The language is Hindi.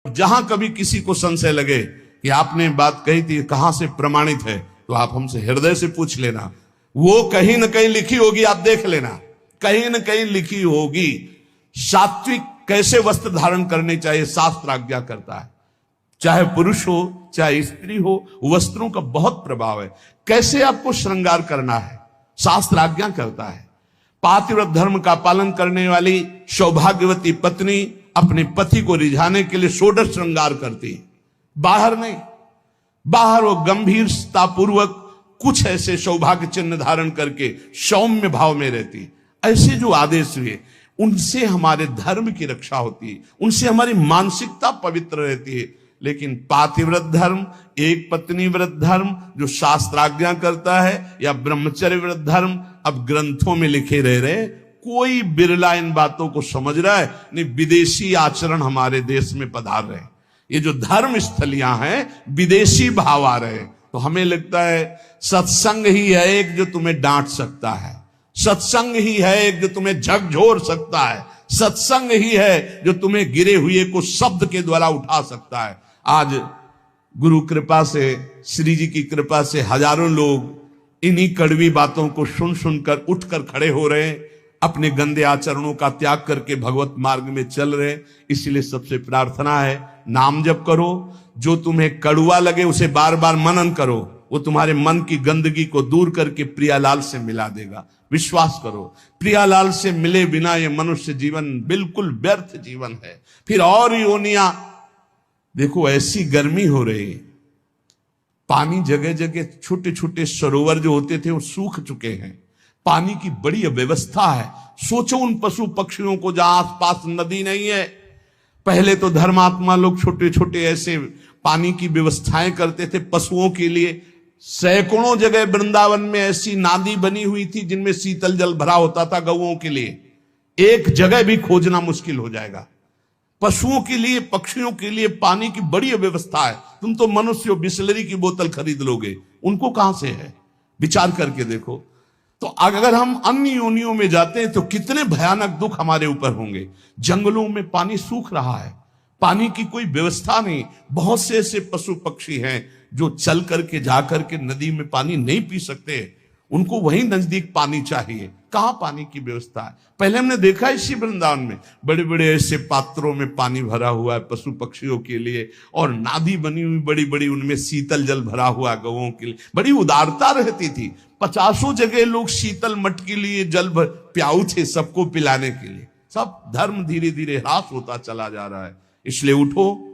जहां कभी किसी को संशय लगे कि आपने बात कही थी कहां से प्रमाणित है, तो आप हमसे हृदय से पूछ लेना। वो कहीं न कहीं लिखी होगी, आप देख लेना, कहीं न कहीं लिखी होगी। सात्विक कैसे वस्त्र धारण करने चाहिए शास्त्र आज्ञा करता है। चाहे पुरुष हो चाहे स्त्री हो, वस्त्रों का बहुत प्रभाव है। कैसे आपको श्रृंगार करना है शास्त्र आज्ञा करता है। पातिव्रत धर्म का पालन करने वाली सौभाग्यवती पत्नी अपने पति को रिझाने के लिए षोडश श्रृंगार करती है, बाहर नहीं। बाहर वो गंभीरता पूर्वक कुछ ऐसे सौभाग्य चिन्ह धारण करके सौम्य भाव में रहती। ऐसे जो आदेश हुए उनसे हमारे धर्म की रक्षा होती है, उनसे हमारी मानसिकता पवित्र रहती है। लेकिन पातिव्रत धर्म, एक पत्नी व्रत धर्म जो शास्त्राज्ञा करता है, या ब्रह्मचर्य व्रत धर्म अब ग्रंथों में लिखे रह रहे, कोई बिरला इन बातों को समझ रहा है नहीं। विदेशी आचरण हमारे देश में पधार रहे, ये जो धर्म स्थलियां हैं विदेशी भाव आ रहे। तो हमें लगता है सत्संग ही है एक जो तुम्हें डांट सकता है, सत्संग ही है एक जो तुम्हें झकझोर सकता है, सत्संग ही है जो तुम्हें गिरे हुए को शब्द के द्वारा उठा सकता है। आज गुरु कृपा से, श्री जी की कृपा से हजारों लोग इन्हीं कड़वी बातों को सुन सुनकर उठकर खड़े हो रहे हैं, अपने गंदे आचरणों का त्याग करके भगवत मार्ग में चल रहे हैं। इसलिए सबसे प्रार्थना है, नाम जप करो। जो तुम्हें कड़वा लगे उसे बार बार मनन करो, वो तुम्हारे मन की गंदगी को दूर करके प्रियालाल से मिला देगा। विश्वास करो, प्रियालाल से मिले बिना ये मनुष्य जीवन बिल्कुल व्यर्थ जीवन है। फिर और योनिया देखो, ऐसी गर्मी हो रही, पानी जगह जगह, छोटे छोटे सरोवर जो होते थे वो सूख चुके हैं, पानी की बड़ी अव्यवस्था है। सोचो उन पशु पक्षियों को जहां आसपास नदी नहीं है। पहले तो धर्मात्मा लोग छोटे छोटे ऐसे पानी की व्यवस्थाएं करते थे पशुओं के लिए। सैकड़ों जगह वृंदावन में ऐसी नादी बनी हुई थी जिनमें शीतल जल भरा होता था गौओं के लिए। एक जगह भी खोजना मुश्किल हो जाएगा। पशुओं के लिए, पक्षियों के लिए पानी की बड़ी व्यवस्था है। तुम तो मनुष्य हो, बिसलरी की बोतल खरीद लोगे, उनको कहां से है? विचार करके देखो। तो अगर हम अन्य योनियों में जाते हैं तो कितने भयानक दुख हमारे ऊपर होंगे। जंगलों में पानी सूख रहा है, पानी की कोई व्यवस्था नहीं। बहुत से ऐसे पशु पक्षी हैं जो चल करके जा करके नदी में पानी नहीं पी सकते, उनको वहीं नजदीक पानी चाहिए। कहां पानी की व्यवस्था है? पहले हमने देखा इसी वृंदावन में बड़े बड़े ऐसे पात्रों में पानी भरा हुआ है पशु पक्षियों के लिए, और नादी बनी हुई बड़ी बड़ी, उनमें शीतल जल भरा हुआ गौओं के लिए। बड़ी उदारता रहती थी। 50 जगह लोग शीतल मट के लिए जल प्याऊ थे सबको पिलाने के लिए। सब धर्म धीरे धीरे ह्रास होता चला जा रहा है। इसलिए उठो,